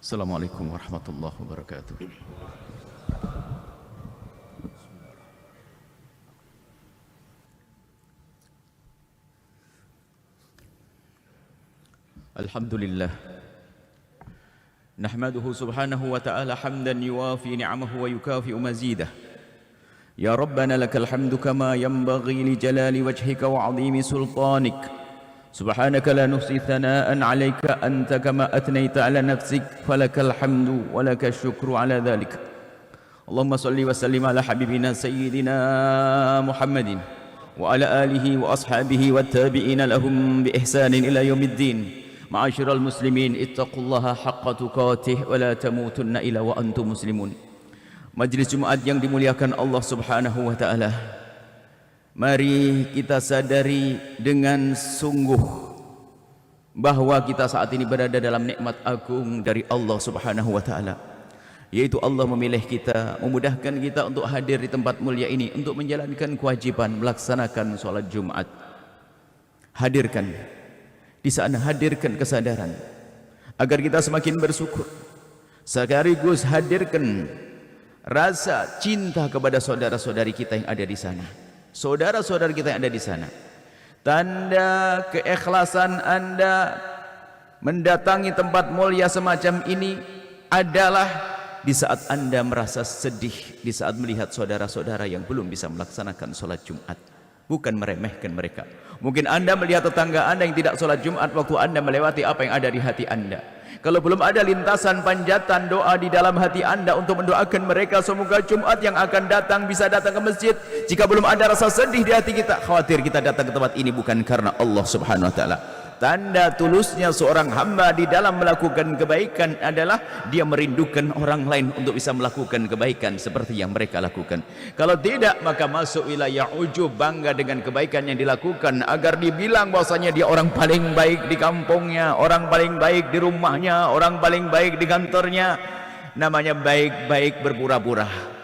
Assalamualaikum warahmatullahi wabarakatuh. Alhamdulillah. Nahmaduhu subhanahu wa ta'ala hamdan yuwafi ni'amahu wa yukafi'u mazidah. Ya Rabbana lakal hamdu kama yanbaghi li jalali wajhika wa 'azimi sultanik. Subhanaka la nuhsi thana'an 'alaika anta kama atnaita 'ala nafsik falakal hamdu wa lakal syukru 'ala dhalik. Allahumma salli wa sallim ala habibina sayyidina Muhammadin wa ala alihi wa ashabihi wa tabi'ina lahum bi ihsanin ila yaumiddin. Ma'asyiral muslimin ittaqullaha haqqa tuqatih wa la tamutunna illa wa antum muslimun. Majlis Jumat yang dimuliakan Allah Subhanahu wa taala. Mari kita sadari dengan sungguh bahwa kita saat ini berada dalam nikmat agung dari Allah Subhanahu wa taala, yaitu Allah memilih kita, memudahkan kita untuk hadir di tempat mulia ini untuk menjalankan kewajiban melaksanakan sholat Jumat. Hadirkan di sana, hadirkan kesadaran agar kita semakin bersyukur, sekaligus hadirkan rasa cinta kepada saudara-saudari kita yang ada di sana. Saudara-saudara kita yang ada di sana, tanda keikhlasan Anda mendatangi tempat mulia semacam ini adalah di saat Anda merasa sedih, di saat melihat saudara-saudara yang belum bisa melaksanakan sholat Jumat. Bukan meremehkan mereka. Mungkin Anda melihat tetangga Anda yang tidak sholat Jumat waktu Anda melewati apa yang ada di hati Anda. Kalau belum ada lintasan panjatan doa di dalam hati Anda untuk mendoakan mereka semoga Jumat yang akan datang bisa datang ke masjid. Jika belum ada rasa sedih di hati kita, khawatir kita datang ke tempat ini bukan karena Allah Subhanahu wa taala. Tanda tulusnya seorang hamba di dalam melakukan kebaikan adalah dia merindukan orang lain untuk bisa melakukan kebaikan seperti yang mereka lakukan. Kalau tidak, maka masuk wilayah ujub, bangga dengan kebaikan yang dilakukan agar dibilang bahwasanya dia orang paling baik di kampungnya, orang paling baik di rumahnya, orang paling baik di kantornya. Namanya baik-baik berpura-pura.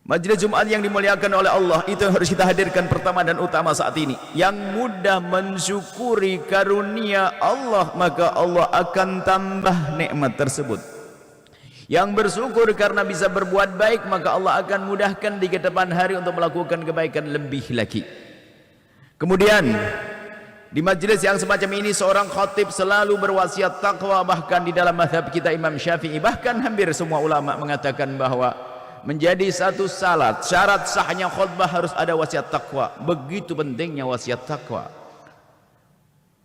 Majlis Jumat yang dimuliakan oleh Allah, itu yang harus kita hadirkan pertama dan utama saat ini. Yang mudah mensyukuri karunia Allah, maka Allah akan tambah nikmat tersebut. Yang bersyukur karena bisa berbuat baik, maka Allah akan mudahkan di depan hari untuk melakukan kebaikan lebih lagi. Kemudian di majlis yang semacam ini seorang khatib selalu berwasiat taqwa. Bahkan di dalam mazhab kita Imam Syafi'i, bahkan hampir semua ulama mengatakan bahwa menjadi satu syarat sahnya khutbah harus ada wasiat takwa. Begitu pentingnya wasiat takwa,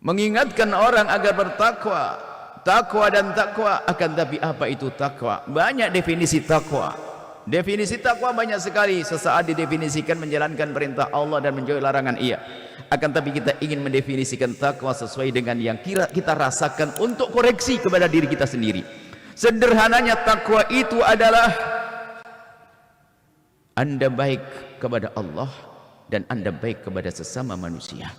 mengingatkan orang agar bertakwa. Takwa dan takwa, akan tapi apa itu takwa? Banyak definisi takwa. Definisi takwa banyak sekali. Sesaat didefinisikan menjalankan perintah Allah dan menjauhi larangan Ia. Akan tapi kita ingin mendefinisikan takwa sesuai dengan yang kita rasakan untuk koreksi kepada diri kita sendiri. Sederhananya takwa itu adalah Anda baik kepada Allah dan Anda baik kepada sesama manusia.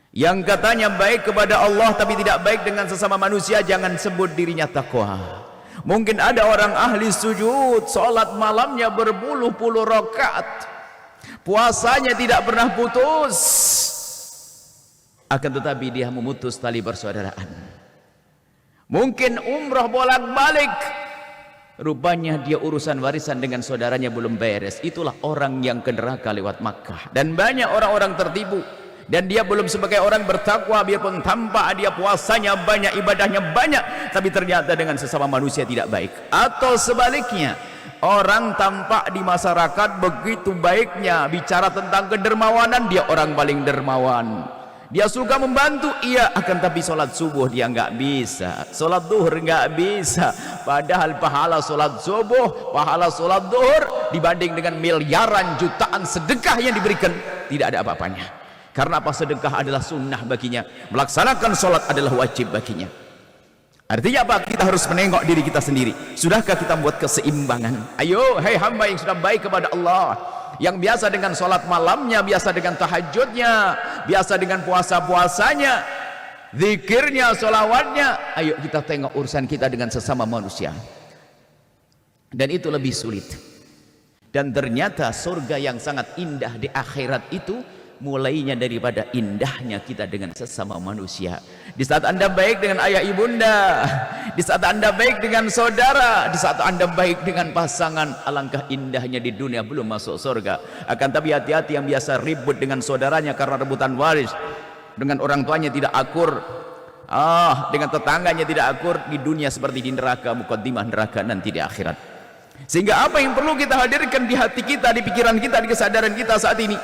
Yang katanya baik kepada Allah tapi tidak baik dengan sesama manusia, jangan sebut dirinya takwa. Mungkin ada orang ahli sujud, sholat malamnya berpuluh-puluh rakaat, puasanya tidak pernah putus, akan tetapi dia memutus tali persaudaraan. Mungkin umrah bolak-balik, rupanya dia urusan warisan dengan saudaranya belum beres. Itulah orang yang ke neraka lewat Makkah. Dan banyak orang-orang tertipu, dan dia belum sebagai orang bertakwa, biarpun tampak dia puasanya banyak, ibadahnya banyak, tapi ternyata dengan sesama manusia tidak baik. Atau sebaliknya, orang tampak di masyarakat begitu baiknya, bicara tentang kedermawanan, dia orang paling dermawan. Dia suka membantu, iya, akan tapi sholat subuh dia nggak bisa, sholat duhur nggak bisa. Padahal pahala sholat subuh, pahala sholat duhur dibanding dengan miliaran jutaan sedekah yang diberikan, tidak ada apa-apanya. Karena apa? Sedekah adalah sunnah baginya, melaksanakan sholat adalah wajib baginya. Artinya apa? Kita harus menengok diri kita sendiri. Sudahkah kita membuat keseimbangan? Ayo, hai hamba yang sudah baik kepada Allah, yang biasa dengan sholat malamnya, biasa dengan tahajudnya, biasa dengan puasa-puasanya, zikirnya, sholawatnya. Ayo kita tengok urusan kita dengan sesama manusia. Dan itu lebih sulit. Dan ternyata surga yang sangat indah di akhirat itu mulainya daripada indahnya kita dengan sesama manusia. Di saat Anda baik dengan ayah ibunda, di saat Anda baik dengan saudara, di saat Anda baik dengan pasangan, alangkah indahnya di dunia belum masuk surga. Akan tapi hati-hati yang biasa ribut dengan saudaranya karena rebutan waris, dengan orang tuanya tidak akur, dengan tetangganya tidak akur, di dunia seperti di neraka, mukaddimah neraka nanti di akhirat. Sehingga apa yang perlu kita hadirkan di hati kita, di pikiran kita, di kesadaran kita saat ini,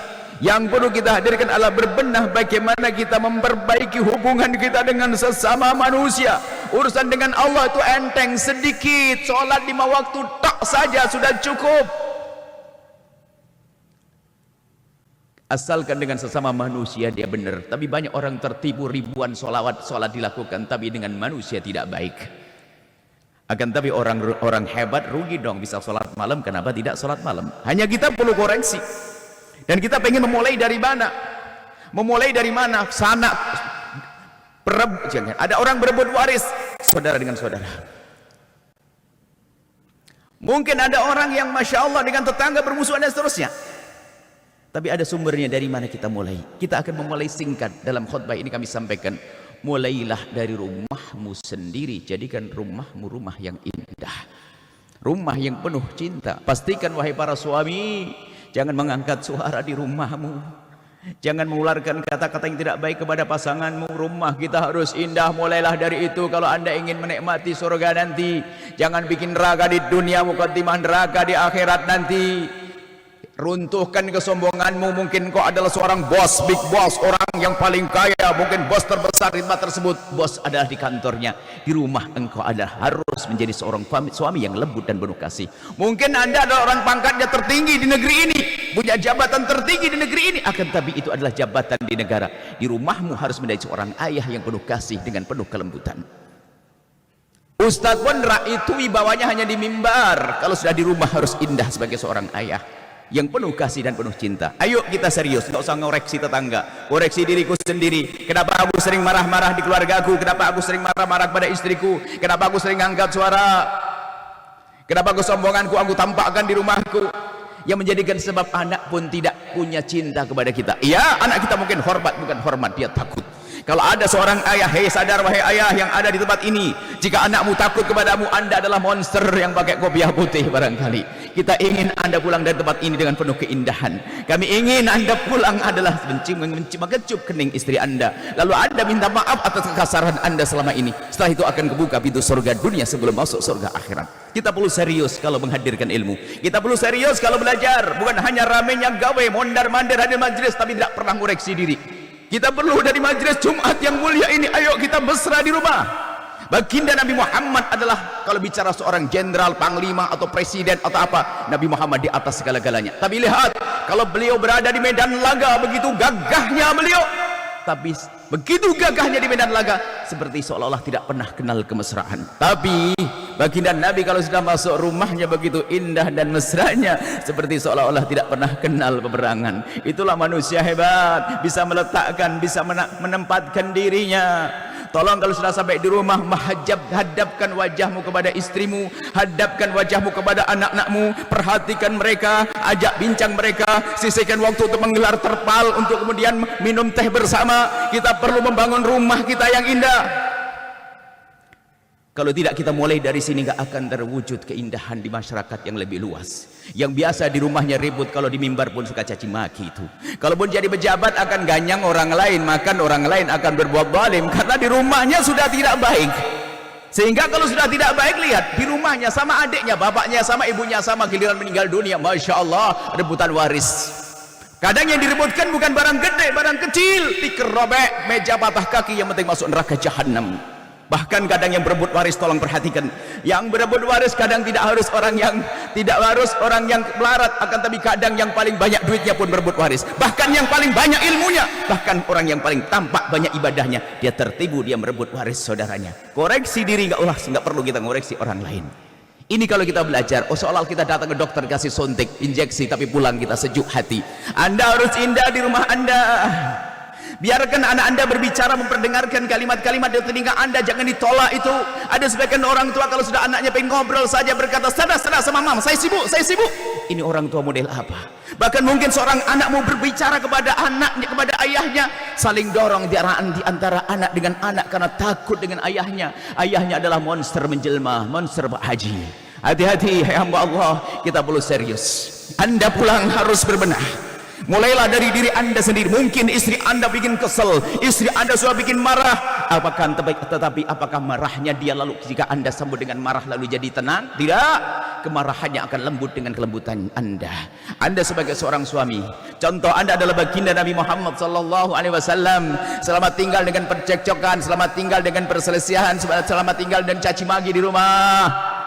yang perlu kita hadirkan adalah berbenah bagaimana kita memperbaiki hubungan kita dengan sesama manusia. Urusan dengan Allah itu enteng, sedikit, sholat 5 waktu tak saja sudah cukup. Asalkan dengan sesama manusia dia benar. Tapi banyak orang tertipu, ribuan sholat dilakukan, tapi dengan manusia tidak baik. Akan tapi orang hebat rugi dong bisa sholat malam. Kenapa tidak sholat malam? Hanya kita perlu koreksi. Dan kita pengen memulai dari mana? Memulai dari mana? Sana. Jangan. Ada orang berebut waris saudara dengan saudara. Mungkin ada orang yang Masya Allah dengan tetangga bermusuhan dan seterusnya. Tapi ada sumbernya dari mana kita mulai? Kita akan memulai singkat. Dalam khutbah ini kami sampaikan, mulailah dari rumahmu sendiri. Jadikan rumahmu rumah yang indah, rumah yang penuh cinta. Pastikan wahai para suami, jangan mengangkat suara di rumahmu. Jangan mengeluarkan kata-kata yang tidak baik kepada pasanganmu. Rumah kita harus indah. Mulailah dari itu kalau Anda ingin menikmati surga nanti. Jangan bikin neraka di dunia, mukaddimah neraka di akhirat nanti. Runtuhkan kesombonganmu. Mungkin kau adalah seorang bos, big boss, orang yang paling kaya, mungkin bos terbesar di tempat tersebut. Bos adalah di kantornya. Di rumah engkau adalah harus menjadi seorang suami yang lembut dan penuh kasih. Mungkin Anda adalah orang pangkatnya tertinggi di negeri ini, punya jabatan tertinggi di negeri ini, akan tapi itu adalah jabatan di negara. Di rumahmu harus menjadi seorang ayah yang penuh kasih dengan penuh kelembutan. Ustadz pun itu wibawanya hanya di mimbar. Kalau sudah di rumah harus indah sebagai seorang ayah yang penuh kasih dan penuh cinta. Ayo kita serius, nggak usah ngoreksi tetangga, koreksi diriku sendiri. Kenapa aku sering marah-marah di keluargaku? Kenapa aku sering marah-marah pada istriku? Kenapa aku sering angkat suara? Kenapa kesombonganku aku tampakkan di rumahku? Yang menjadikan sebab anak pun tidak punya cinta kepada kita. Iya, anak kita mungkin hormat, bukan hormat, dia takut. Kalau ada seorang ayah, hei sadar wahai ayah yang ada di tempat ini, jika anakmu takut kepadamu, Anda adalah monster yang pakai kopiah putih barangkali. Kita ingin Anda pulang dari tempat ini dengan penuh keindahan. Kami ingin Anda pulang adalah mengecup kening istri Anda, lalu Anda minta maaf atas kekasaran Anda selama ini. Setelah itu akan kebuka pintu surga dunia sebelum masuk surga akhirat. Kita perlu serius kalau menghadirkan ilmu. Kita perlu serius kalau belajar. Bukan hanya ramenya gawe, mondar-mandir hadir majelis tapi tidak pernah koreksi diri. Kita perlu dari majelis Jumat yang mulia ini, ayo kita mesra di rumah. Baginda Nabi Muhammad adalah, kalau bicara seorang jenderal, panglima atau presiden atau apa, Nabi Muhammad di atas segala-galanya. Tapi lihat, kalau beliau berada di medan laga, begitu gagahnya beliau. Tapi begitu gagahnya di medan laga, seperti seolah-olah tidak pernah kenal kemesraan. Tapi baginda Nabi kalau sudah masuk rumahnya begitu indah dan mesranya, seperti seolah-olah tidak pernah kenal peperangan. Itulah manusia hebat, bisa meletakkan, bisa menempatkan dirinya. Tolong kalau sudah sampai di rumah, hadapkan wajahmu kepada istrimu, hadapkan wajahmu kepada anak-anakmu, perhatikan mereka, ajak bincang mereka, sisihkan waktu untuk menggelar terpal, untuk kemudian minum teh bersama. Kita perlu membangun rumah kita yang indah. Kalau tidak kita mulai dari sini, gak akan terwujud keindahan di masyarakat yang lebih luas. Yang biasa di rumahnya ribut, kalau di mimbar pun suka caci maki itu. Kalaupun jadi pejabat akan ganyang orang lain, makan orang lain akan berbuat zalim karena di rumahnya sudah tidak baik. Sehingga kalau sudah tidak baik, lihat di rumahnya sama adiknya, bapaknya sama ibunya sama, giliran meninggal dunia, Masya Allah, rebutan waris. Kadang yang direbutkan bukan barang gede, barang kecil, tikar robek, meja patah kaki, yang penting masuk neraka jahanam. Bahkan kadang yang berebut waris, tolong perhatikan, yang berebut waris kadang tidak harus orang yang melarat, akan tapi kadang yang paling banyak duitnya pun berebut waris. Bahkan yang paling banyak ilmunya, bahkan orang yang paling tampak banyak ibadahnya, dia tertibu, dia merebut waris saudaranya. Koreksi diri, nggak perlu kita ngoreksi orang lain. Ini kalau kita belajar, seolah kita datang ke dokter kasih suntik, injeksi, tapi pulang kita sejuk hati. Anda harus indah di rumah Anda. Biarkan anak Anda berbicara, memperdengarkan kalimat-kalimat di telinga Anda, jangan ditolak itu. Ada sebagian orang tua kalau sudah anaknya pengen ngobrol saja berkata, sana sama mam, saya sibuk. Ini orang tua model apa? Bahkan mungkin seorang anak mau berbicara kepada anaknya, kepada ayahnya, saling dorong di antara anak dengan anak karena takut dengan ayahnya. Ayahnya adalah monster menjelma, monster Pak Haji. Hati-hati, hai hamba Allah, kita perlu serius. Anda pulang harus berbenah. Mulailah dari diri Anda sendiri. Mungkin istri Anda bikin kesel, istri Anda sudah bikin marah. Tetapi apakah marahnya dia lalu jika Anda sambut dengan marah lalu jadi tenang? Tidak. Kemarahannya akan lembut dengan kelembutan Anda. Anda sebagai seorang suami, contoh Anda adalah baginda Nabi Muhammad sallallahu alaihi wasallam. Selamat tinggal dengan percekcokan, selamat tinggal dengan perselisihan, selamat tinggal dan caci maki di rumah.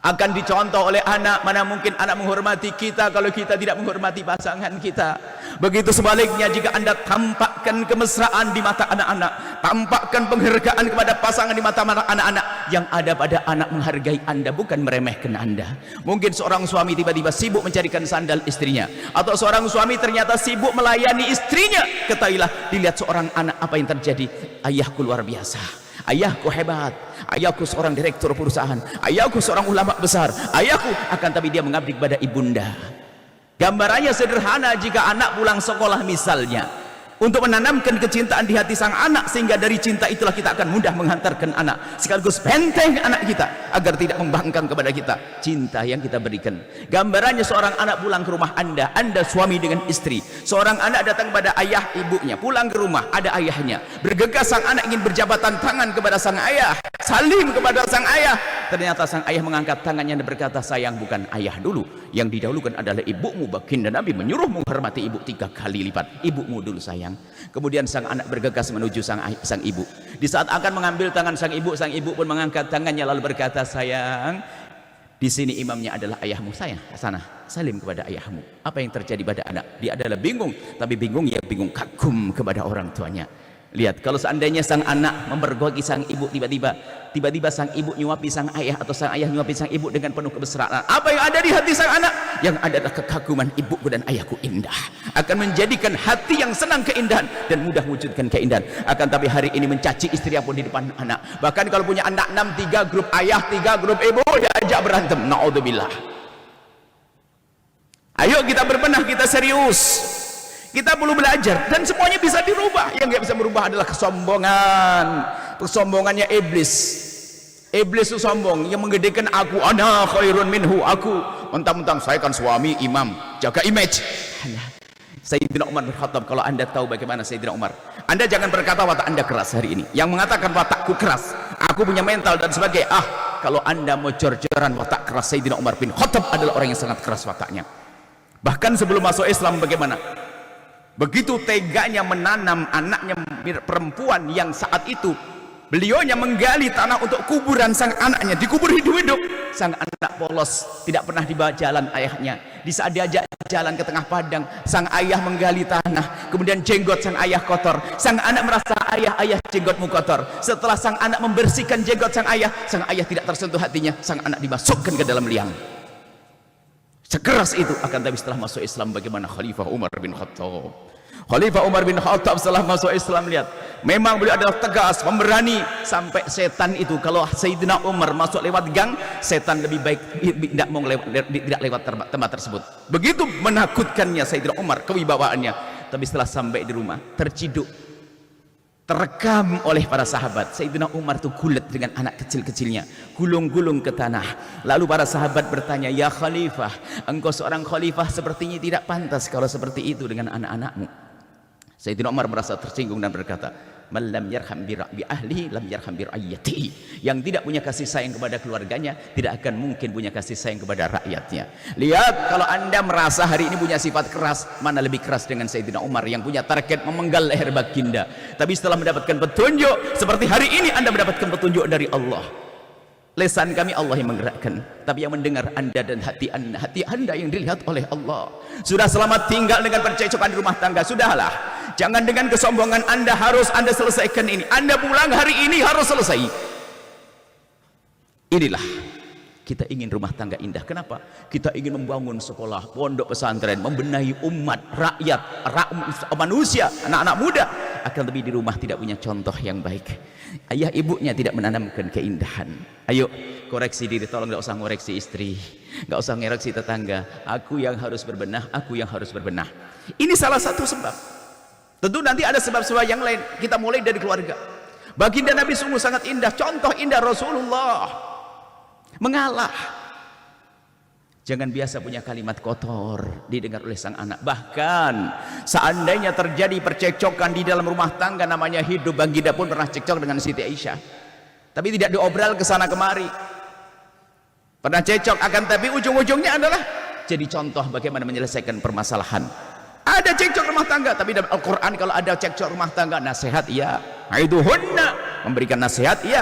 Akan dicontoh oleh anak. Mana mungkin anak menghormati kita kalau kita tidak menghormati pasangan kita. Begitu sebaliknya, jika Anda tampakkan kemesraan di mata anak-anak, tampakkan penghargaan kepada pasangan di mata anak-anak, yang ada pada anak menghargai Anda, bukan meremehkan Anda. Mungkin seorang suami tiba-tiba sibuk mencarikan sandal istrinya, atau seorang suami ternyata sibuk melayani istrinya. Ketahuilah, dilihat seorang anak apa yang terjadi. Ayahku luar biasa, ayahku hebat, ayahku seorang direktur perusahaan, ayahku seorang ulama besar, ayahku, akan tapi dia mengabdi kepada ibunda. Gambarannya sederhana, jika anak pulang sekolah misalnya, untuk menanamkan kecintaan di hati sang anak, sehingga dari cinta itulah kita akan mudah menghantarkan anak, sekaligus benteng anak kita agar tidak membangkang kepada kita cinta yang kita berikan. Gambarannya seorang anak pulang ke rumah Anda, Anda suami dengan istri, seorang anak datang kepada ayah ibunya, pulang ke rumah ada ayahnya, bergegas sang anak ingin berjabatan tangan kepada sang ayah, salim kepada sang ayah, ternyata sang ayah mengangkat tangannya dan berkata, sayang, bukan ayah dulu, yang didahulukan adalah ibumu. Baginda Nabi menyuruh menghormati ibu 3 kali lipat, ibumu dulu sayang. Kemudian sang anak bergegas menuju sang ibu. Di saat akan mengambil tangan sang ibu pun mengangkat tangannya lalu berkata, sayang, di sini imamnya adalah ayahmu, sayang, sana salim kepada ayahmu. Apa yang terjadi pada anak? Dia adalah bingung, tapi bingung kagum kepada orang tuanya. Lihat, kalau seandainya sang anak mempergoki sang ibu, tiba-tiba sang ibu nyuapi sang ayah, atau sang ayah nyuapi sang ibu dengan penuh kemesraan, apa yang ada di hati sang anak? Yang ada adalah kekaguman, ibuku dan ayahku indah, akan menjadikan hati yang senang keindahan dan mudah wujudkan keindahan. Akan tapi hari ini mencaci istri pun di depan anak. Bahkan kalau punya anak 6, 3 grup ayah, 3 grup ibu, diajak berantem. Na'udzubillah. Ayo kita berbenah, kita serius. Kita perlu belajar, dan semuanya bisa dirubah. Yang nggak bisa merubah adalah kesombongan. Kesombongannya iblis. Iblis itu sombong, yang menggedekan aku, ana khairun minhu, aku. Mentang-mentang saya kan suami, imam, jaga image. Sayyidina Umar bin Khattab, kalau Anda tahu bagaimana Sayyidina Umar, Anda jangan berkata watak Anda keras hari ini. Yang mengatakan watakku keras, aku punya mental dan sebagainya. Kalau Anda mau jor-joran watak keras, Sayyidina Umar bin Khattab adalah orang yang sangat keras wataknya. Bahkan sebelum masuk Islam bagaimana? Begitu teganya menanam anaknya perempuan yang saat itu beliaunya menggali tanah untuk kuburan sang anaknya, dikubur hidup-hidup. Sang anak polos, tidak pernah dibawa jalan ayahnya. Di saat diajak jalan ke tengah padang, sang ayah menggali tanah, kemudian jenggot sang ayah kotor. Sang anak merasa, ayah jenggotmu kotor. Setelah sang anak membersihkan jenggot sang ayah tidak tersentuh hatinya, sang anak dimasukkan ke dalam liang. Sekeras itu. Akan tapi setelah masuk Islam bagaimana Khalifah Umar bin Khattab? Khalifah Umar bin Khattab setelah masuk Islam, lihat, memang beliau adalah tegas, pemberani. Sampai setan itu, kalau Sayyidina Umar masuk lewat gang, setan lebih baik tidak mau tidak lewat tempat tersebut. Begitu menakutkannya Sayyidina Umar, kewibawaannya. Tapi setelah sampai di rumah, terciduk, terekam oleh para sahabat. Sayyidina Umar itu gulat dengan anak kecil-kecilnya, gulung-gulung ke tanah. Lalu para sahabat bertanya, ya Khalifah, engkau seorang khalifah, sepertinya tidak pantas kalau seperti itu dengan anak-anakmu. Sayyidina Umar merasa tersinggung dan berkata, man lam yarham bi ahlihi lam yarham bi rakyatihi. Yang tidak punya kasih sayang kepada keluarganya tidak akan mungkin punya kasih sayang kepada rakyatnya. Lihat, kalau Anda merasa hari ini punya sifat keras, mana lebih keras dengan Sayyidina Umar yang punya target memenggal leher baginda. Tapi setelah mendapatkan petunjuk seperti hari ini, Anda mendapatkan petunjuk dari Allah. Lesan kami Allah yang menggerakkan, tapi yang mendengar Anda dan hati anda yang dilihat oleh Allah. Sudah selamat tinggal dengan percekcokan di rumah tangga, sudahlah. Jangan dengan kesombongan Anda harus Anda selesaikan ini. Anda pulang hari ini harus selesai. Inilah Kita ingin rumah tangga indah. Kenapa? Kita ingin membangun sekolah, pondok pesantren, membenahi umat, rakyat, manusia, anak-anak muda. Akan lebih di rumah tidak punya contoh yang baik. Ayah ibunya tidak menanamkan keindahan. Ayo koreksi diri, tolong nggak usah ngoreksi istri, nggak usah ngoreksi tetangga. Aku yang harus berbenah, aku yang harus berbenah. Ini salah satu sebab. Tentu nanti ada sebab-sebab yang lain. Kita mulai dari keluarga. Baginda Nabi sungguh sangat indah, contoh indah Rasulullah. Mengalah. Jangan biasa punya kalimat kotor didengar oleh sang anak. Bahkan seandainya terjadi percekcokan di dalam rumah tangga, namanya hidup, Baginda pun pernah cekcok dengan Siti Aisyah, tapi tidak diobral ke sana kemari. Pernah cekcok, akan tapi ujung-ujungnya adalah jadi contoh bagaimana menyelesaikan permasalahan. Ada cekcok rumah tangga, tapi dalam Al-Quran kalau ada cekcok rumah tangga, nasihat iya, aiduhunna, memberikan nasihat iya,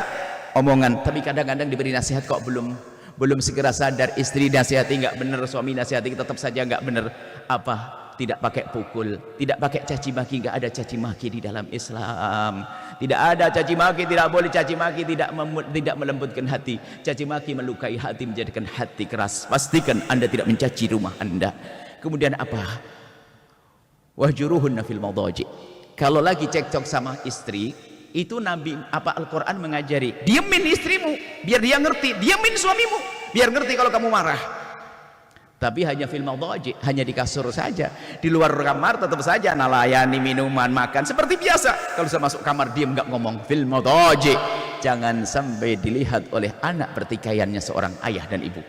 omongan. Tapi kadang-kadang diberi nasihat kok belum segera sadar, istri nasihati nggak benar, suami nasihati tetap saja nggak benar. Apa? Tidak pakai pukul, tidak pakai caci maki. Nggak ada caci maki di dalam Islam. Tidak ada caci maki, tidak boleh caci maki, tidak melembutkan hati. Caci maki melukai hati, menjadikan hati keras. Pastikan Anda tidak mencaci rumah Anda. Kemudian apa? Wahjuruhunna fil madaji. Kalau lagi cekcok sama istri, itu Nabi Al-Quran mengajari, diamin istrimu biar dia ngerti, diamin suamimu biar ngerti kalau kamu marah. Tapi hanya fil madaji, hanya di kasur saja. Di luar kamar tetap saja nalayani minuman, makan seperti biasa. Kalau sudah masuk kamar diam, nggak ngomong, fil madaji. Jangan sampai dilihat oleh anak pertikaiannya seorang ayah dan ibu.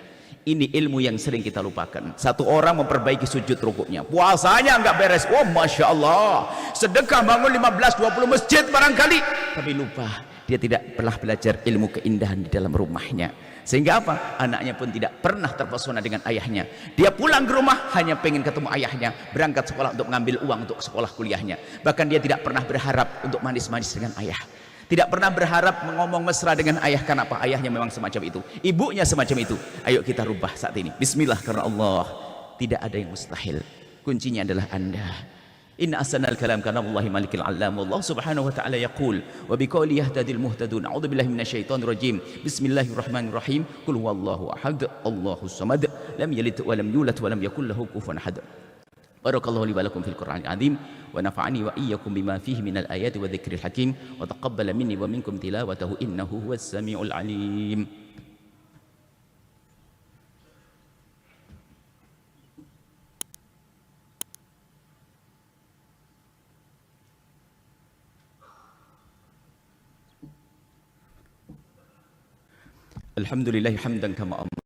Ini ilmu yang sering kita lupakan. Satu orang memperbaiki sujud rukuknya, puasanya nggak beres, oh Masya Allah, sedekah bangun 15-20 masjid barangkali, tapi lupa dia tidak pernah belajar ilmu keindahan di dalam rumahnya. Sehingga apa? Anaknya pun tidak pernah terpesona dengan ayahnya. Dia pulang ke rumah hanya pengen ketemu ayahnya, berangkat sekolah untuk mengambil uang untuk sekolah kuliahnya. Bahkan dia tidak pernah berharap untuk manis-manis dengan ayah, tidak pernah berharap mengomong mesra dengan ayah. Kenapa? Ayahnya memang semacam itu, ibunya semacam itu. Ayo kita rubah saat ini. Bismillah, karena Allah tidak ada yang mustahil. Kuncinya adalah Anda. Inna ahsanal kalam kalamullahi malikil alam. Allah subhanahu wa ta'ala yaqul wa biqawli yahtadil muhtadun. A'udzu billahi minasyaitonir rajim. Bismillahirrahmanirrahim. Qul huwallahu ahad, Allahus samad, lam yalid wa lam yulad wa lam yakul lahu kufuwan ahad. Barakallahu li wa lakum fil Qur'anil azim wa nafa'ani wa iyyakum bima fihi minal ayati wa dzikril hakim wa taqabbala minni wa minkum tilawatahu innahu huwas samiul alim. Alhamdulillahi hamdan kama amar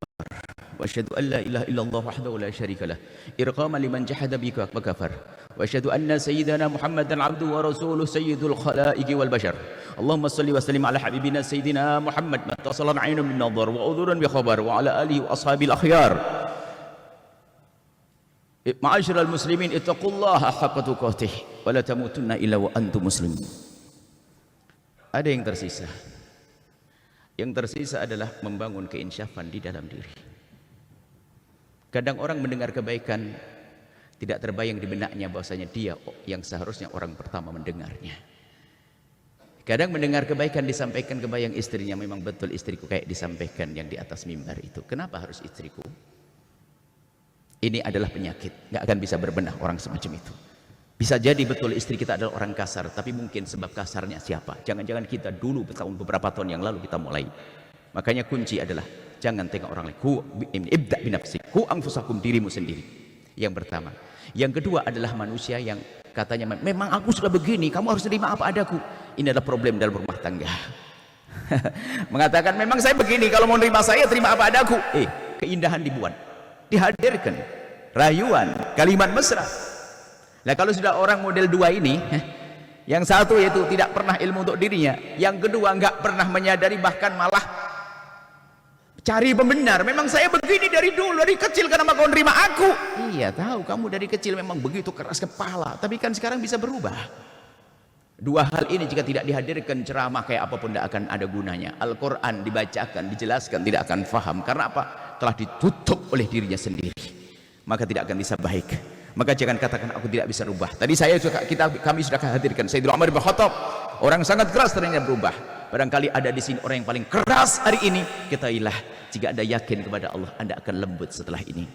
wa asyhadu an la ilaha illallah wahdahu la syarika lah irqama liman jahada bika wa kafar wa asyhadu anna sayyidana Muhammadan abduhu wa rasuluhu sayyidul khalaiqi wal bashar. Allahumma salli wa sallim ala habibina sayyidina Muhammad mattasalan 'ainun min nadhar wa udhurun bi khabar wa ala alihi wa ashabil akhyar. Ma'asyiral muslimin, ittaqullaha haqqa tuqatih wa la tamutunna illa wa antum muslimin. Ada yang tersisa. Yang tersisa adalah membangun keinsyafan di dalam diri. Kadang orang mendengar kebaikan, tidak terbayang di benaknya bahwasanya dia yang seharusnya orang pertama mendengarnya. Kadang mendengar kebaikan disampaikan kebayang istrinya, memang betul istriku kayak disampaikan yang di atas mimbar itu. Kenapa harus istriku? Ini adalah penyakit, nggak akan bisa berbenah orang semacam itu. Bisa jadi betul istri kita adalah orang kasar, tapi mungkin sebab kasarnya siapa? Jangan-jangan kita dulu beberapa tahun yang lalu kita mulai. Makanya kunci adalah jangan tengok orang lain. Ibda binafsik, anfusakum, dirimu sendiri. Yang pertama. Yang kedua adalah manusia yang katanya memang aku sudah begini, kamu harus terima apa adaku. Ini adalah problem dalam rumah tangga. Mengatakan memang saya begini, kalau mau terima saya terima apa adaku. Keindahan dibuat, dihadirkan, rayuan, kalimat mesra. Nah kalau sudah orang model dua ini, yang satu yaitu tidak pernah ilmu untuk dirinya, yang kedua nggak pernah menyadari, bahkan malah cari pembenar. Memang saya begini dari dulu, dari kecil, karena kau nerima aku. Iya tahu kamu dari kecil memang begitu keras kepala, tapi kan sekarang bisa berubah. Dua hal ini jika tidak dihadirkan, ceramah kayak apapun tidak akan ada gunanya. Al-Quran dibacakan, dijelaskan, tidak akan faham. Karena apa? Telah ditutup oleh dirinya sendiri, maka tidak akan bisa baik. Maka jangan katakan aku tidak bisa berubah. Tadi kami sudah hadirkan Sayyidina Umar bin Khattab, orang sangat keras ternyata berubah. Barangkali ada di sini orang yang paling keras hari ini. Ketahuilah, jika Anda yakin kepada Allah, Anda akan lembut setelah ini.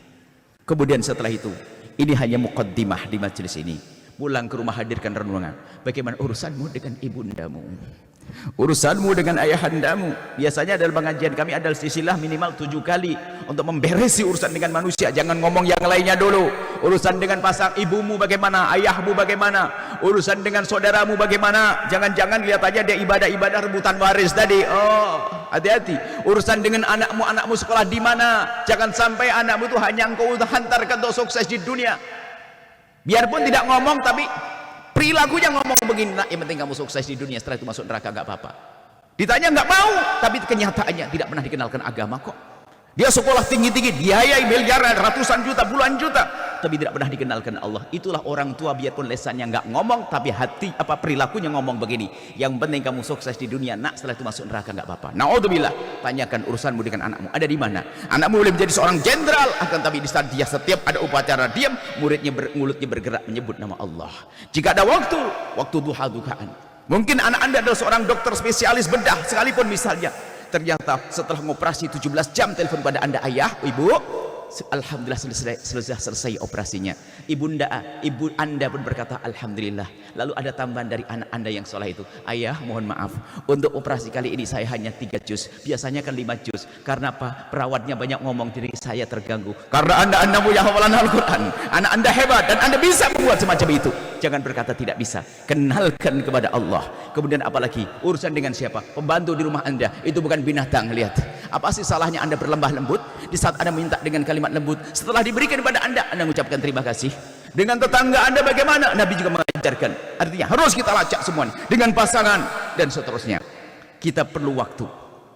Kemudian setelah itu, ini hanya muqaddimah di majelis ini. Pulang ke rumah, hadirkan renungan. Bagaimana urusanmu dengan ibundamu? Urusanmu dengan ayahandamu. Biasanya dalam pengajian kami ada silsilah minimal 7 kali untuk memberesi urusan dengan manusia. Jangan ngomong yang lainnya dulu. Urusan dengan pasang ibumu bagaimana, ayahmu bagaimana, urusan dengan saudaramu bagaimana. Jangan-jangan lihat aja dia ibadah-ibadah rebutan waris tadi. Oh, hati-hati. Urusan dengan anakmu sekolah di mana. Jangan sampai anakmu itu hanya engkau hantarkan untuk sukses di dunia. Biarpun tidak ngomong, tapi perilakunya ngomong begini, nak, yang penting kamu sukses di dunia, setelah itu masuk neraka nggak apa-apa. Ditanya nggak mau, tapi kenyataannya tidak pernah dikenalkan agama kok. Dia sekolah tinggi-tinggi, biayai miliaran, ratusan juta, puluhan juta, tapi tidak pernah dikenalkan Allah. Itulah orang tua, biarpun lesannya nggak ngomong, tapi hati perilakunya ngomong begini. Yang penting kamu sukses di dunia, nak, setelah itu masuk neraka nggak apa-apa. Naudzubillah. Tanyakan urusanmu dengan anakmu ada di mana. Anakmu boleh menjadi seorang jenderal, akan tapi di saat dia setiap ada upacara diam, mulutnya bergerak menyebut nama Allah. Jika ada waktu duha-duhaan. Mungkin anak Anda adalah seorang dokter spesialis bedah sekalipun misalnya. Ternyata setelah mengoperasi 17 jam telepon pada Anda, ayah, ibu, alhamdulillah selesai operasinya. Ibu Anda pun berkata alhamdulillah. Lalu ada tambahan dari anak Anda yang soleh itu, ayah mohon maaf, untuk operasi kali ini saya hanya 3 juz, biasanya kan 5 juz. Karena apa? Perawatnya banyak ngomong, jadi saya terganggu. Karena anda punya hafalan Al-Quran, anak Anda hebat dan Anda bisa membuat semacam itu. Jangan berkata tidak bisa, kenalkan kepada Allah. Kemudian apalagi urusan dengan siapa? Pembantu di rumah Anda itu bukan binatang. Lihat, apa sih salahnya Anda berlembah lembut di saat Anda minta dengan kalimat lembut, setelah diberikan kepada Anda mengucapkan terima kasih. Dengan tetangga Anda bagaimana? Nabi juga mengajarkan. Artinya harus kita lacak semuanya dengan pasangan dan seterusnya. Kita perlu waktu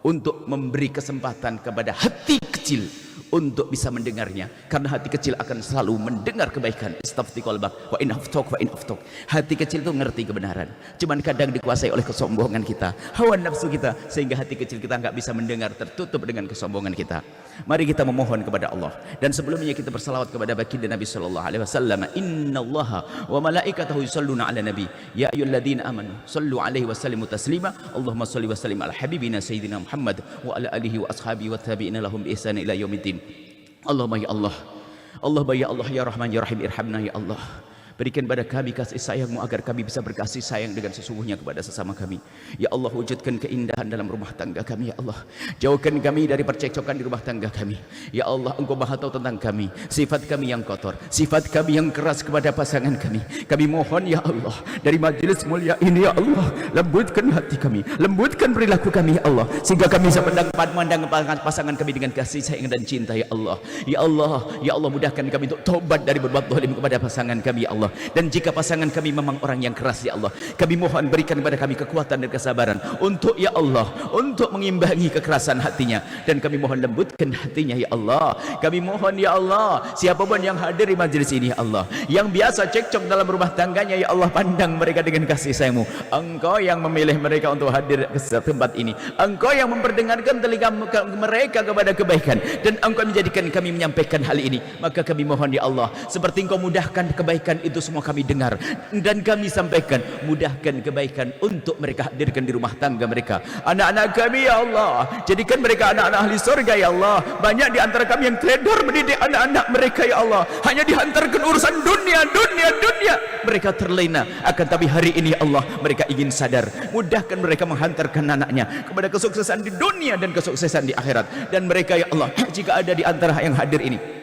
untuk memberi kesempatan kepada hati kecil untuk bisa mendengarnya, karena hati kecil akan selalu mendengar kebaikan. Istafti qalbak wa in aftok. Hati kecil itu ngerti kebenaran, cuman kadang dikuasai oleh kesombongan kita, hawa nafsu kita, sehingga hati kecil kita nggak bisa mendengar, tertutup dengan kesombongan kita. Mari kita memohon kepada Allah, dan sebelumnya kita bersalawat kepada baginda Nabi sallallahu alaihi wasallam. Innallaha wa malaikatahu yusholluna ala nabi ya ayyuhalladzina amanu shallu alaihi wasallimu taslima. Allahumma shalli wa sallim ala habibina sayyidina Muhammad wa ala alihi wa ashabihi wa tabi'ina lahum bi ihsan ila yaumiddin. Allahumma ya Allah, Allahumma ya Allah ya Rahman ya Rahim, irhamna ya Allah. Berikan pada kami kasih sayang-Mu agar kami bisa berkasih sayang dengan sesungguhnya kepada sesama kami. Ya Allah, wujudkan keindahan dalam rumah tangga kami. Ya Allah, jauhkan kami dari percekcokan di rumah tangga kami. Ya Allah, Engkau Maha tahu tentang kami, sifat kami yang kotor, sifat kami yang keras kepada pasangan kami. Kami mohon ya Allah, dari majelis mulia ini ya Allah, lembutkan hati kami, lembutkan perilaku kami ya Allah, sehingga kami bisa memandang pasangan kami dengan kasih sayang dan cinta ya Allah. Ya Allah, ya Allah, mudahkan kami untuk tobat dari berbuat zalim kepada pasangan kami ya Allah. Dan jika pasangan kami memang orang yang keras ya Allah, kami mohon berikan kepada kami kekuatan dan kesabaran untuk ya Allah, untuk mengimbangi kekerasan hatinya. Dan kami mohon lembutkan hatinya ya Allah. Kami mohon ya Allah, siapapun yang hadir di majelis ini ya Allah, yang biasa cekcok dalam rumah tangganya ya Allah, pandang mereka dengan kasih sayang-Mu. Engkau yang memilih mereka untuk hadir ke tempat ini, Engkau yang memperdengarkan telinga mereka kepada kebaikan, dan Engkau menjadikan kami menyampaikan hal ini. Maka kami mohon ya Allah, seperti Engkau mudahkan kebaikan itu semua kami dengar dan kami sampaikan, mudahkan kebaikan untuk mereka hadirkan di rumah tangga mereka. Anak-anak kami ya Allah, jadikan mereka anak-anak ahli surga ya Allah. Banyak di antara kami yang teledor mendidik anak-anak mereka ya Allah, hanya dihantarkan urusan dunia. Mereka terlena, akan tapi hari ini ya Allah, mereka ingin sadar. Mudahkan mereka menghantarkan anaknya kepada kesuksesan di dunia dan kesuksesan di akhirat. Dan mereka ya Allah, jika ada di antara yang hadir ini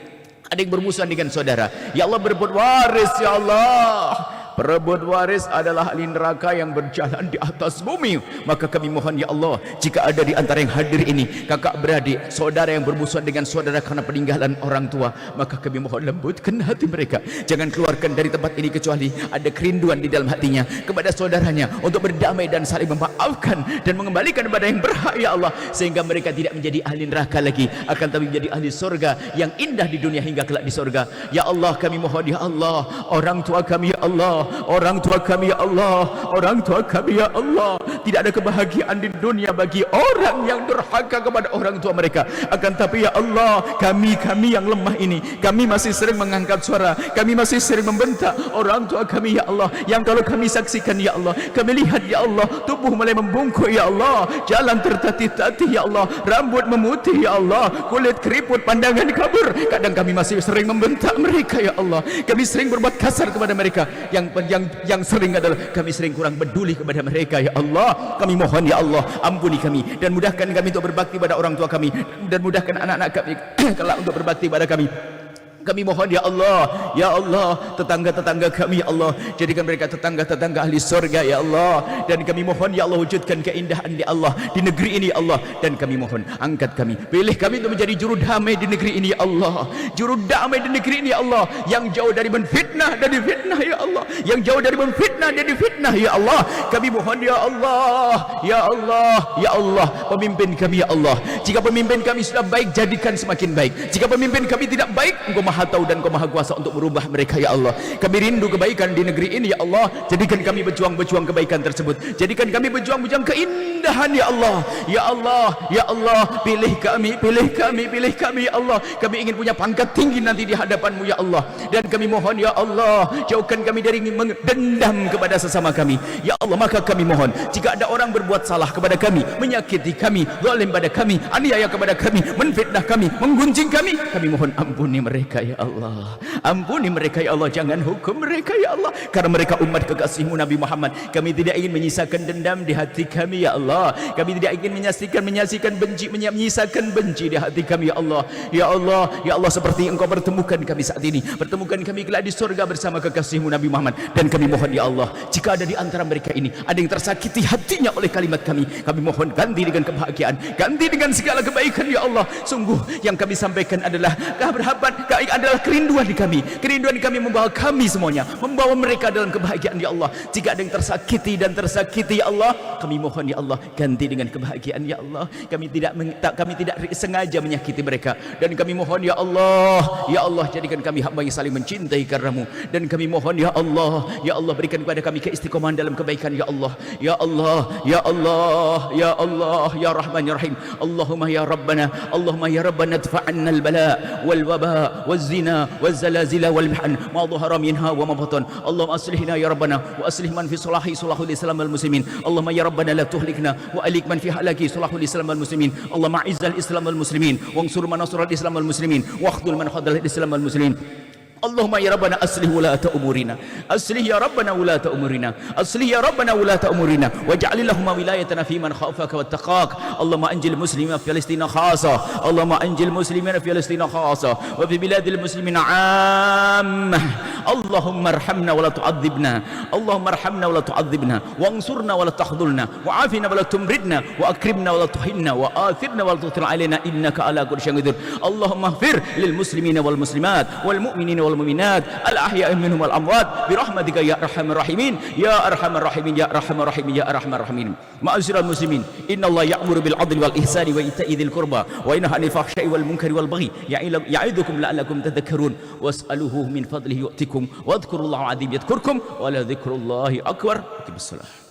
ada yang bermusuhan dengan saudara, ya Allah, berebut waris ya Allah. Perebut waris adalah ahli neraka yang berjalan di atas bumi. Maka kami mohon ya Allah, jika ada di antara yang hadir ini kakak beradik, saudara yang bermusuhan dengan saudara karena peninggalan orang tua, maka kami mohon lembutkan hati mereka. Jangan keluarkan dari tempat ini kecuali ada kerinduan di dalam hatinya kepada saudaranya untuk berdamai dan saling memaafkan dan mengembalikan kepada yang berhak ya Allah, sehingga mereka tidak menjadi ahli neraka lagi, akan tapi menjadi ahli surga yang indah di dunia hingga kelak di surga. Ya Allah, kami mohon ya Allah, orang tua kami ya Allah, orang tua kami ya Allah, orang tua kami ya Allah. Tidak ada kebahagiaan di dunia bagi orang yang durhaka kepada orang tua mereka. Akan tapi ya Allah, kami yang lemah ini, kami masih sering mengangkat suara, kami masih sering membentak orang tua kami ya Allah, yang kalau kami saksikan ya Allah, kami lihat ya Allah, tubuh mulai membungkuk ya Allah, jalan tertatih-tatih ya Allah, rambut memutih ya Allah, kulit keriput, pandangan kabur. Kadang kami masih sering membentak mereka ya Allah, kami sering berbuat kasar kepada mereka. Yang sering adalah kami sering kurang peduli kepada mereka ya Allah. Kami mohon ya Allah, ampuni kami dan mudahkan kami untuk berbakti pada orang tua kami, dan mudahkan anak-anak kami kelak untuk berbakti pada kami. Kami mohon ya Allah, tetangga-tetangga kami ya Allah, jadikan mereka tetangga-tetangga ahli surga ya Allah. Dan kami mohon ya Allah, wujudkan keindahan ya Allah di negeri ini ya Allah. Dan kami mohon, angkat kami, pilih kami untuk menjadi juru damai di negeri ini ya Allah, juru damai di negeri ini ya Allah, yang jauh dari menfitnah dan difitnah ya Allah, yang jauh dari menfitnah dan difitnah ya Allah. Kami mohon ya Allah, ya Allah, ya Allah, pemimpin kami ya Allah, jika pemimpin kami sudah baik, jadikan semakin baik. Jika pemimpin kami tidak baik, Engkau Maha Tahu dan Kau Maha Kuasa untuk merubah mereka ya Allah. Kami rindu kebaikan di negeri ini ya Allah. Jadikan kami berjuang kebaikan tersebut. Jadikan kami berjuang keindahan ya Allah. Ya Allah, ya Allah, pilih kami ya Allah. Kami ingin punya pangkat tinggi nanti di hadapan-Mu ya Allah. Dan kami mohon ya Allah, jauhkan kami dari mendendam kepada sesama kami. Ya Allah, maka kami mohon, jika ada orang berbuat salah kepada kami, menyakiti kami, zalim pada kami, aniaya kepada kami, menfitnah kami, menggunjing kami mohon ampuni mereka ya Allah, ampuni mereka ya Allah, jangan hukum mereka ya Allah, karena mereka umat kekasih-Mu Nabi Muhammad. Kami tidak ingin menyisakan dendam di hati kami ya Allah, kami tidak ingin menyisakan benci di hati kami ya Allah. Ya Allah, ya Allah, seperti Engkau pertemukan kami saat ini, pertemukan kami kelak di surga bersama kekasih-Mu Nabi Muhammad. Dan kami mohon ya Allah, jika ada di antara mereka ini ada yang tersakiti hatinya oleh kalimat kami mohon ganti dengan kebahagiaan, ganti dengan segala kebaikan ya Allah. Sungguh yang kami sampaikan adalah keberhaban, adalah kerinduan kami membawa kami semuanya, membawa mereka dalam kebahagiaan ya Allah. Jika ada yang tersakiti ya Allah, kami mohon ya Allah, ganti dengan kebahagiaan ya Allah. Kami tidak sengaja menyakiti mereka, dan kami mohon ya Allah, jadikan kami hamba yang saling mencintai karenamu. Dan kami mohon ya Allah, berikan kepada kami keistiqomahan dalam kebaikan ya Allah, ya Allah, ya Allah, ya Allah, ya Rahman ya Rahim. Allahumma ya Rabbana adfa'anna al-bala wal waba wal zina wal zalazila wal mihan ma dhahara minha wa ma batan. Allahumma aslihna ya Rabbana wa aslih man fi salahul islam wal muslimin. Allahumma ya Rabbana la tuhlikna wa alik man fi halaki salahul islam wal muslimin. Allahumma izzal islam wal muslimin wansur man nasara al islam wal muslimin wa akhdhul man khadhal al islam wal muslimin. Allahumma ya Rabbana aslih wulata umurina, aslih ya Rabbana wulata umurina, aslih ya Rabbana wulata umurina, waj'al lahum wilayatana fi man khafaka wattaqak. Allahumma anjil muslimina fi Palestina khassa, Allahumma anjil muslimina fi Palestina khassa wa fi biladil muslimina 'ammah. Allahumma arhamna wa la tu'adzibna, Allahumma arhamna wa la tu'adzibna, wansurna wa la takhdhulna, wa afina wa la tumridna, wa akrimna wa la tuhinna, wa athirna wa la tuthir alaina innaka ala kulli syai'in qadir. Allahumma ighfir lil muslimina wal muslimat wal mu'minina wal mu'minat al ahya'i minhum wal amwat bi rahmatika ya arhamar rahimin ya arhamar rahimin ya arhamar rahimin ya arhamar rahimin. Ma'asyiral muslimin, innallaha ya'muru bil 'adli wal ihsani wa ita'i dzil qurba wa yanha 'anil fahsya'i wal munkari wal baghi ya'idzukum la'allakum tadhakkarun was'aluhu min fadlihi yu'tikum wadhkurullaha 'azim yadhkurkum wa la dzikrullahi akbar. Bismillah.